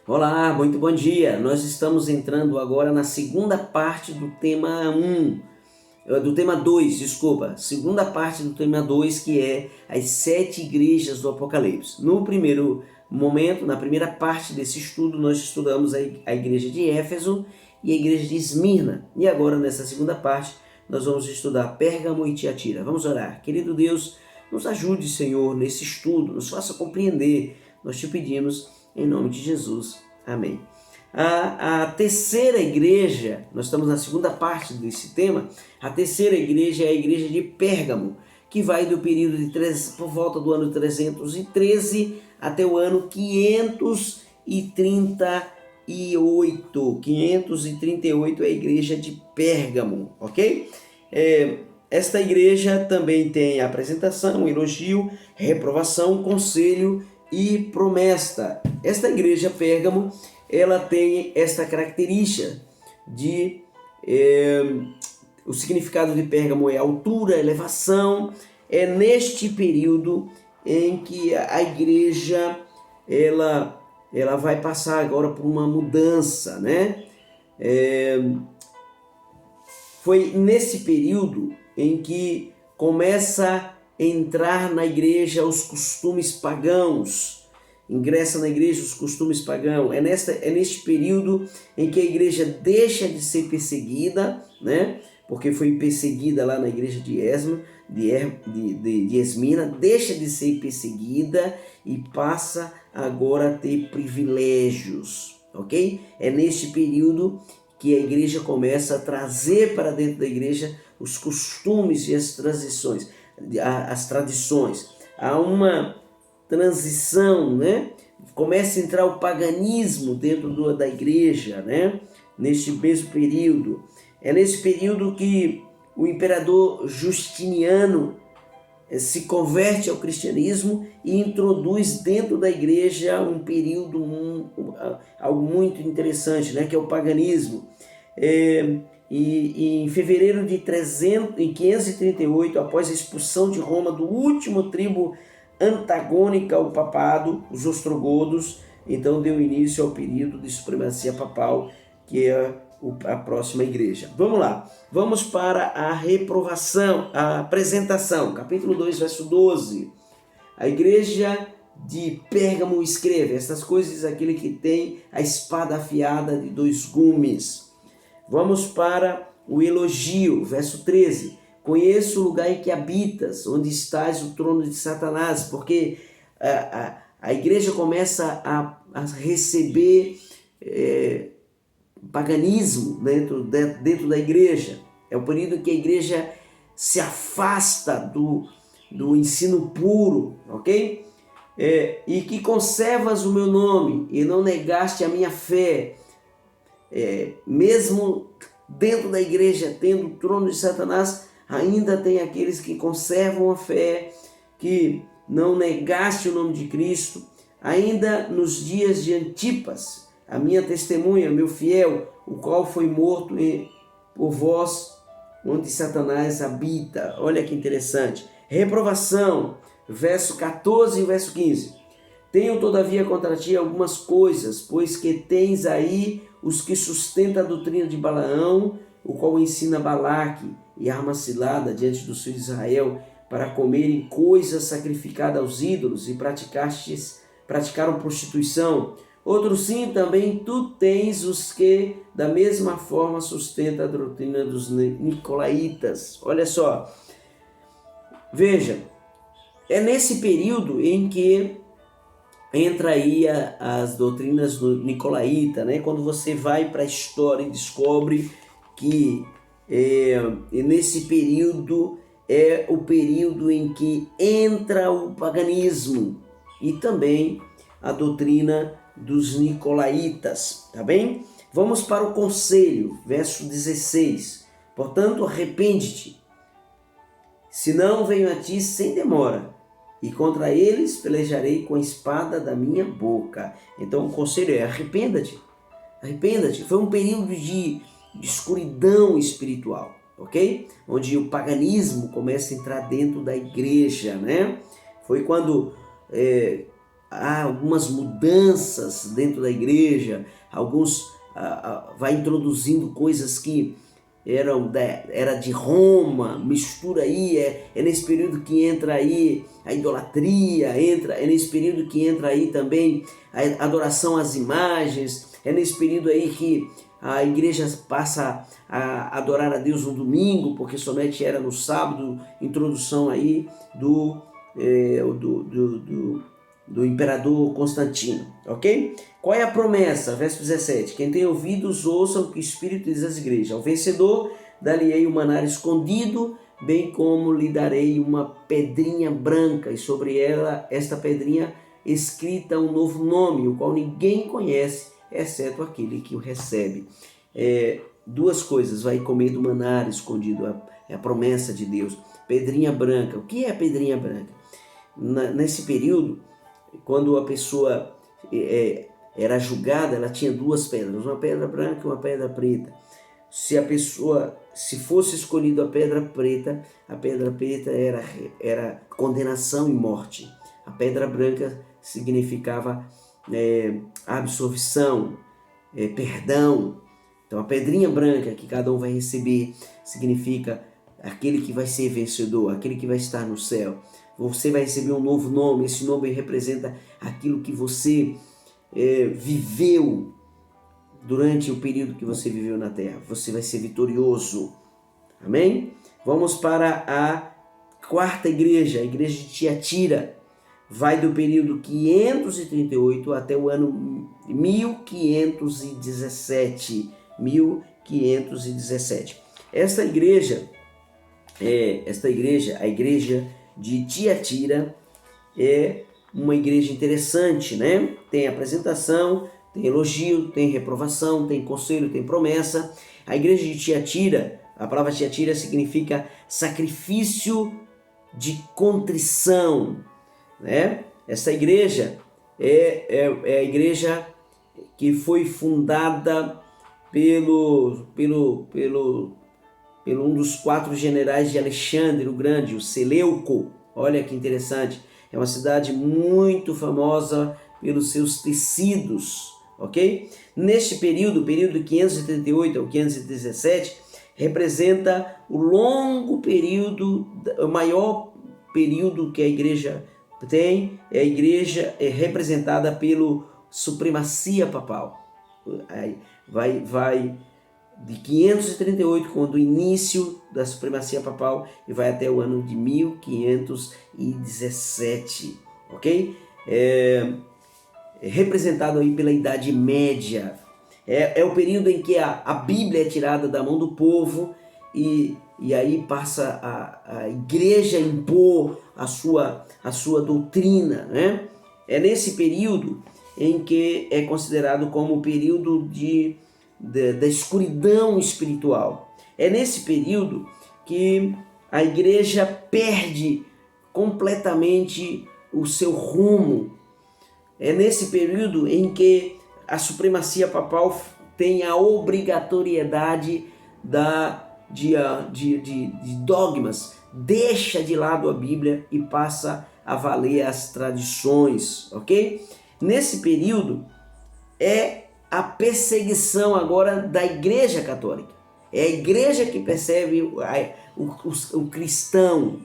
Olá, muito bom dia. Nós estamos entrando agora na segunda parte do tema do tema 2, desculpa. Segunda parte do tema 2, que é as 7 igrejas do Apocalipse. No primeiro momento, na primeira parte desse estudo, nós estudamos a igreja de Éfeso e a igreja de Esmirna. E agora, nessa segunda parte, nós vamos estudar Pérgamo e Tiatira. Vamos orar. Querido Deus, nos ajude, Senhor, nesse estudo, nos faça compreender. Nós te pedimos em nome de Jesus. Amém. A terceira igreja, nós estamos na segunda parte desse tema, a terceira igreja é a igreja de Pérgamo, que vai do período por volta do ano 313 até o ano 538. 538 é a igreja de Pérgamo, ok? Esta igreja também tem apresentação, elogio, reprovação, conselho e promessa. Esta igreja Pérgamo, ela tem esta característica de o significado de Pérgamo é altura, elevação. É neste período em que a igreja ela vai passar agora por uma mudança, né? Foi nesse período em que começa a entrar na igreja os costumes pagãos, ingressa na igreja os costumes pagãos. É neste período em que a igreja deixa de ser perseguida, né? Porque foi perseguida lá na igreja de Esmirna, deixa de ser perseguida e passa agora a ter privilégios, ok? É neste período que a igreja começa a trazer para dentro da igreja os costumes e as tradições. Há uma transição, né? Começa a entrar o paganismo dentro da igreja, né? Neste mesmo período. É nesse período que o imperador Justiniano se converte ao cristianismo e introduz dentro da igreja um período, algo muito interessante, né? Que é o paganismo. E em fevereiro de 538, após a expulsão de Roma do último tribo antagônica ao papado, os ostrogodos, então deu início ao período de supremacia papal, que é a próxima igreja. Vamos lá, vamos para a reprovação, a apresentação, capítulo 2, verso 12. A igreja de Pérgamo escreve: estas coisas aquele que tem a espada afiada de 2 gumes. Vamos para o elogio, verso 13. Conheço o lugar em que habitas, onde estás o trono de Satanás, porque a igreja começa a receber paganismo dentro da igreja. É o período que a igreja se afasta do ensino puro, ok? E que conservas o meu nome e não negaste a minha fé. Mesmo dentro da igreja, tendo o trono de Satanás, ainda tem aqueles que conservam a fé, que não negaste o nome de Cristo. Ainda nos dias de Antipas, a minha testemunha, meu fiel, o qual foi morto por vós, onde Satanás habita. Olha que interessante. Reprovação, verso 14 e verso 15. Tenho todavia contra ti algumas coisas, pois que tens aí os que sustentam a doutrina de Balaão, o qual ensina Balaque e arma cilada diante dos filhos de Israel, para comerem coisas sacrificadas aos ídolos e praticaram prostituição. Outros sim, também tu tens os que da mesma forma sustentam a doutrina dos nicolaítas. Olha só, veja, é nesse período em que entra aí as doutrinas do nicolaíta, né? Quando você vai para a história e descobre que nesse período é o período em que entra o paganismo e também a doutrina dos nicolaítas, tá bem? Vamos para o conselho, verso 16. Portanto, arrepende-te, senão venho a ti sem demora, e contra eles pelejarei com a espada da minha boca. Então o conselho é: arrependa-te. Arrependa-te. Foi um período de escuridão espiritual, ok? Onde o paganismo começa a entrar dentro da igreja, né? Foi quando há algumas mudanças dentro da igreja, vai introduzindo coisas que era de Roma, mistura aí, é nesse período que entra aí a idolatria, é nesse período que entra aí também a adoração às imagens, é nesse período aí que a igreja passa a adorar a Deus no domingo, porque somente era no sábado, introdução aí do imperador Constantino, ok? Qual é a promessa? Verso 17: quem tem ouvidos, ouça o que o Espírito diz às igrejas. Ao vencedor, dar-lhe-ei o maná escondido, bem como lhe darei uma pedrinha branca, e sobre ela, esta pedrinha, escrita um novo nome, o qual ninguém conhece, exceto aquele que o recebe. Duas coisas, vai comer do maná escondido, é a promessa de Deus. Pedrinha branca. O que é a pedrinha branca? Nesse período, quando a pessoa era julgada, ela tinha duas pedras, uma pedra branca e uma pedra preta. Se fosse escolhido a pedra preta era condenação e morte. A pedra branca significava absolvição, perdão. Então a pedrinha branca que cada um vai receber significa aquele que vai ser vencedor, aquele que vai estar no céu. Você vai receber um novo nome, esse nome representa aquilo que você viveu durante o período que você viveu na terra. Você vai ser vitorioso. Amém? Vamos para a quarta igreja, a igreja de Tiatira. Vai do período 538 até o ano 1517. 1517. Esta igreja, a igreja de Tiatira, é uma igreja interessante, né? Tem apresentação, tem elogio, tem reprovação, tem conselho, tem promessa. A igreja de Tiatira, a palavra Tiatira significa sacrifício de contrição, né? Essa igreja é a igreja que foi fundada pelo um dos 4 generais de Alexandre o Grande, o Seleuco. Olha que interessante. É uma cidade muito famosa pelos seus tecidos, ok? Neste período 538 ao 517, representa o longo período, o maior período que a igreja tem, a igreja é representada pela supremacia papal. Vai de 538, quando o início da supremacia papal, e vai até o ano de 1517, ok? Representado aí pela Idade Média. É o período em que a Bíblia é tirada da mão do povo e aí passa a igreja a impor a sua doutrina, né? É nesse período em que é considerado como o período da escuridão espiritual. É nesse período que a igreja perde completamente o seu rumo. É nesse período em que a supremacia papal tem a obrigatoriedade de dogmas, deixa de lado a Bíblia e passa a valer as tradições, ok? Nesse período é a perseguição agora da igreja católica. É a igreja que persegue o cristão.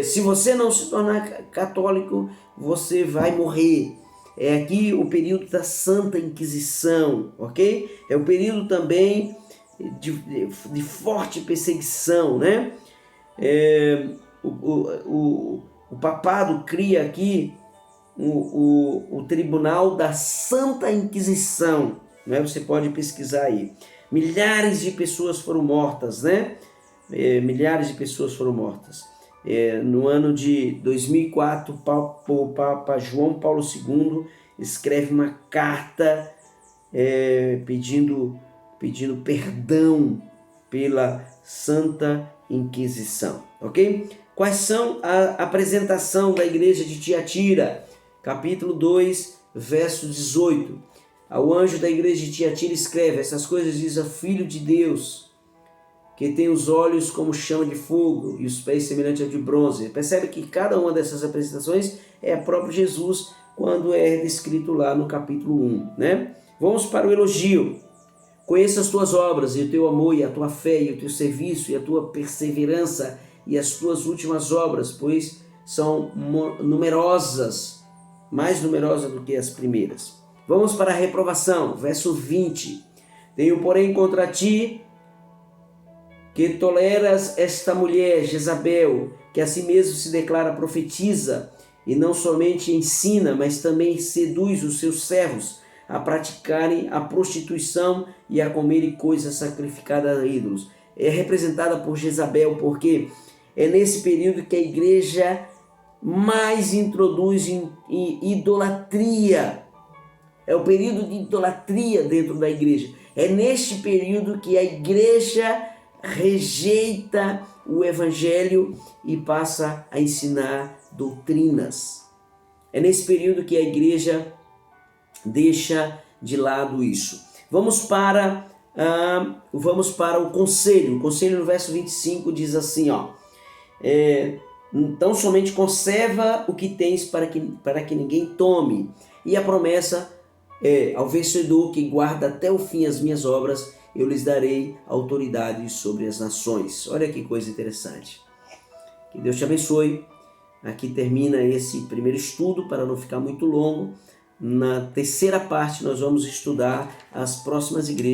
Se você não se tornar católico, você vai morrer. É aqui o período da Santa Inquisição, ok? É o período também de forte perseguição, né? O papado cria aqui o Tribunal da Santa Inquisição, né? Você pode pesquisar aí. Milhares de pessoas foram mortas, né? Milhares de pessoas foram mortas. No ano de 2004, o Papa João Paulo II escreve uma carta pedindo perdão pela Santa Inquisição, ok? Quais são a apresentação da igreja de Tiatira? Capítulo 2, verso 18. Ao anjo da igreja de Tiatira escreve: essas coisas diz o Filho de Deus, que tem os olhos como chama de fogo e os pés semelhantes a de bronze. Percebe que cada uma dessas apresentações é o próprio Jesus quando é descrito lá no capítulo 1, né? Vamos para o elogio. Conheça as tuas obras e o teu amor e a tua fé e o teu serviço e a tua perseverança e as tuas últimas obras, pois são numerosas, mais numerosas do que as primeiras. Vamos para a reprovação, verso 20. Tenho, porém, contra ti que toleras esta mulher, Jezabel, que a si mesmo se declara profetiza, e não somente ensina, mas também seduz os seus servos a praticarem a prostituição e a comerem coisas sacrificadas a ídolos. É representada por Jezabel, porque é nesse período que a igreja mais introduz em idolatria. É o período de idolatria dentro da igreja. É neste período que a igreja rejeita o evangelho e passa a ensinar doutrinas. É nesse período que a igreja deixa de lado isso. Vamos para o conselho. O conselho no verso 25 diz assim, ó. Então somente conserva o que tens para que ninguém tome. E a promessa é, ao vencedor que guarda até o fim as minhas obras, eu lhes darei autoridade sobre as nações. Olha que coisa interessante. Que Deus te abençoe. Aqui termina esse primeiro estudo, para não ficar muito longo. Na terceira parte nós vamos estudar as próximas igrejas.